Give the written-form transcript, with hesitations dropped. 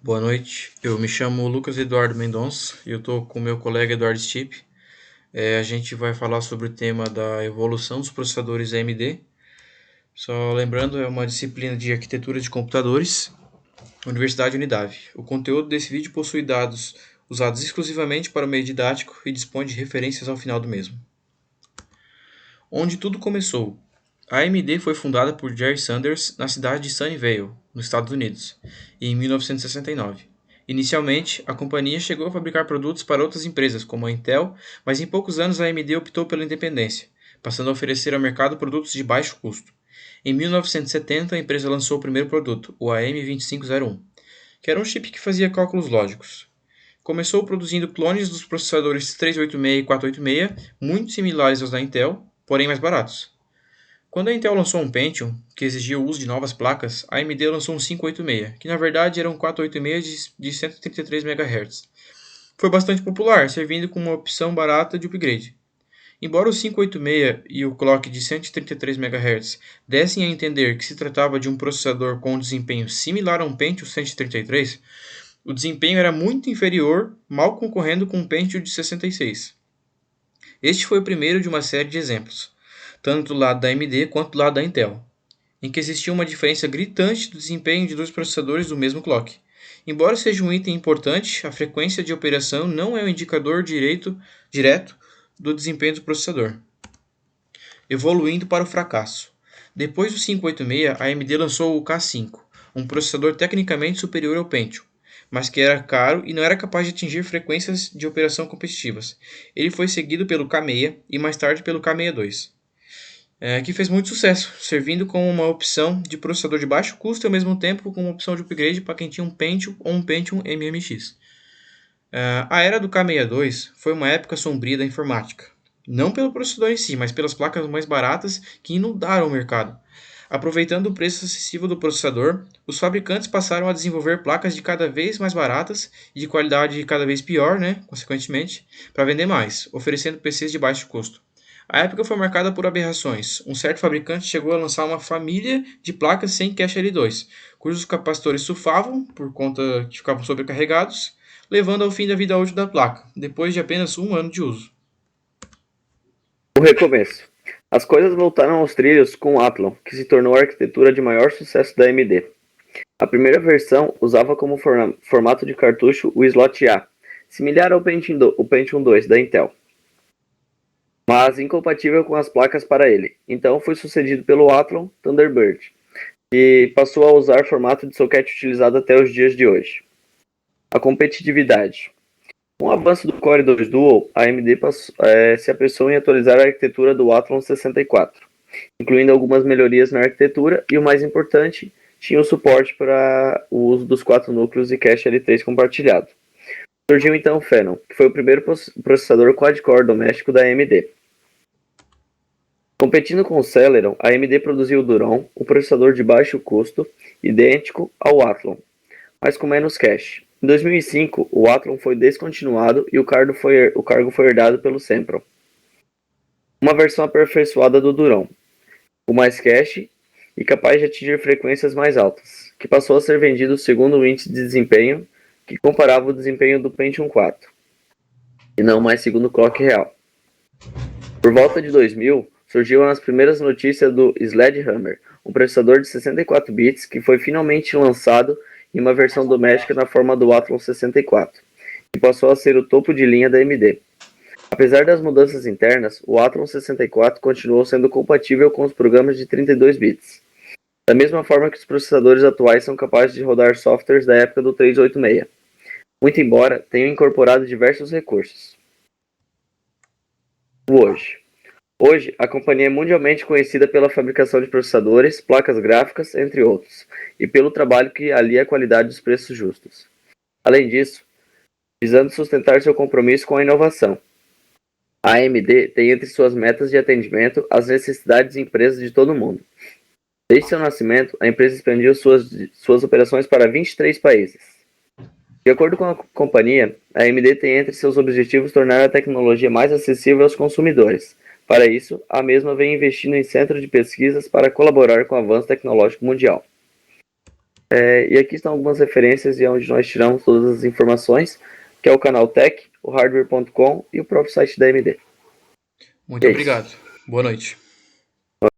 Boa noite, eu me chamo Lucas Eduardo Mendonça e eu estou com meu colega Eduardo Stipe. A gente vai falar sobre o tema da evolução dos processadores AMD. Só lembrando, é uma disciplina de arquitetura de computadores, Universidade Unidade. O conteúdo desse vídeo possui dados usados exclusivamente para o meio didático e dispõe de referências ao final do mesmo. Onde tudo começou. A AMD foi fundada por Jerry Sanders na cidade de Sunnyvale, nos Estados Unidos, em 1969. Inicialmente, a companhia chegou a fabricar produtos para outras empresas, como a Intel, mas em poucos anos a AMD optou pela independência, passando a oferecer ao mercado produtos de baixo custo. Em 1970, a empresa lançou o primeiro produto, o AM2501, que era um chip que fazia cálculos lógicos. Começou produzindo clones dos processadores 386 e 486, muito similares aos da Intel, porém mais baratos. Quando a Intel lançou um Pentium, que exigia o uso de novas placas, a AMD lançou um 586, que na verdade era um 486 de 133 MHz. Foi bastante popular, servindo como uma opção barata de upgrade. Embora o 586 e o clock de 133 MHz dessem a entender que se tratava de um processador com um desempenho similar a um Pentium 133, o desempenho era muito inferior, mal concorrendo com um Pentium de 66. Este foi o primeiro de uma série de exemplos, tanto do lado da AMD quanto do lado da Intel, em que existia uma diferença gritante do desempenho de dois processadores do mesmo clock. Embora seja um item importante, a frequência de operação não é um indicador direto do desempenho do processador. Evoluindo para o fracasso. Depois do 586, a AMD lançou o K5, um processador tecnicamente superior ao Pentium, mas que era caro e não era capaz de atingir frequências de operação competitivas. Ele foi seguido pelo K6 e mais tarde pelo K62, que fez muito sucesso, servindo como uma opção de processador de baixo custo e ao mesmo tempo como uma opção de upgrade para quem tinha um Pentium ou um Pentium MMX. A era do K62 foi uma época sombria da informática. Não pelo processador em si, mas pelas placas mais baratas que inundaram o mercado. Aproveitando o preço acessível do processador, os fabricantes passaram a desenvolver placas de cada vez mais baratas e de qualidade cada vez pior, consequentemente, para vender mais, oferecendo PCs de baixo custo. A época foi marcada por aberrações. Um certo fabricante chegou a lançar uma família de placas sem cache L2, cujos capacitores sulfavam por conta que ficavam sobrecarregados, levando ao fim da vida útil da placa, depois de apenas um ano de uso. O recomeço. As coisas voltaram aos trilhos com o Athlon, que se tornou a arquitetura de maior sucesso da AMD. A primeira versão usava como formato de cartucho o slot A, similar ao Pentium 2 da Intel, mas incompatível com as placas para ele. Então foi sucedido pelo Athlon Thunderbird, que passou a usar formato de soquete utilizado até os dias de hoje. A competitividade. Com o avanço do Core 2 Dual, a AMD se apressou em atualizar a arquitetura do Athlon 64, incluindo algumas melhorias na arquitetura e, o mais importante, tinha o suporte para o uso dos 4 núcleos e cache L3 compartilhado. Surgiu então o Phenom, que foi o primeiro processador quad-core doméstico da AMD. Competindo com o Celeron, a AMD produziu o Duron, um processador de baixo custo, idêntico ao Athlon, mas com menos cache. Em 2005, o Athlon foi descontinuado e o cargo foi herdado pelo Sempron. Uma versão aperfeiçoada do Duron, com mais cache e capaz de atingir frequências mais altas, que passou a ser vendido segundo o índice de desempenho, que comparava o desempenho do Pentium 4, e não mais segundo o clock real. Por volta de 2000, surgiram as primeiras notícias do Sledgehammer, um processador de 64 bits que foi finalmente lançado em uma versão doméstica na forma do Athlon 64, que passou a ser o topo de linha da AMD. Apesar das mudanças internas, o Athlon 64 continuou sendo compatível com os programas de 32 bits, da mesma forma que os processadores atuais são capazes de rodar softwares da época do 386, muito embora tenham incorporado diversos recursos. Hoje, a companhia é mundialmente conhecida pela fabricação de processadores, placas gráficas, entre outros, e pelo trabalho que alia a qualidade dos preços justos. Além disso, visando sustentar seu compromisso com a inovação, a AMD tem entre suas metas de atendimento as necessidades de empresas de todo o mundo. Desde seu nascimento, a empresa expandiu suas operações para 23 países. De acordo com a companhia, a AMD tem entre seus objetivos tornar a tecnologia mais acessível aos consumidores. Para isso, a mesma vem investindo em centros de pesquisas para colaborar com o avanço tecnológico mundial. E aqui estão algumas referências e onde nós tiramos todas as informações, que é o canal Tech, o hardware.com e o próprio site da AMD. Muito E é isso. obrigado. Boa noite.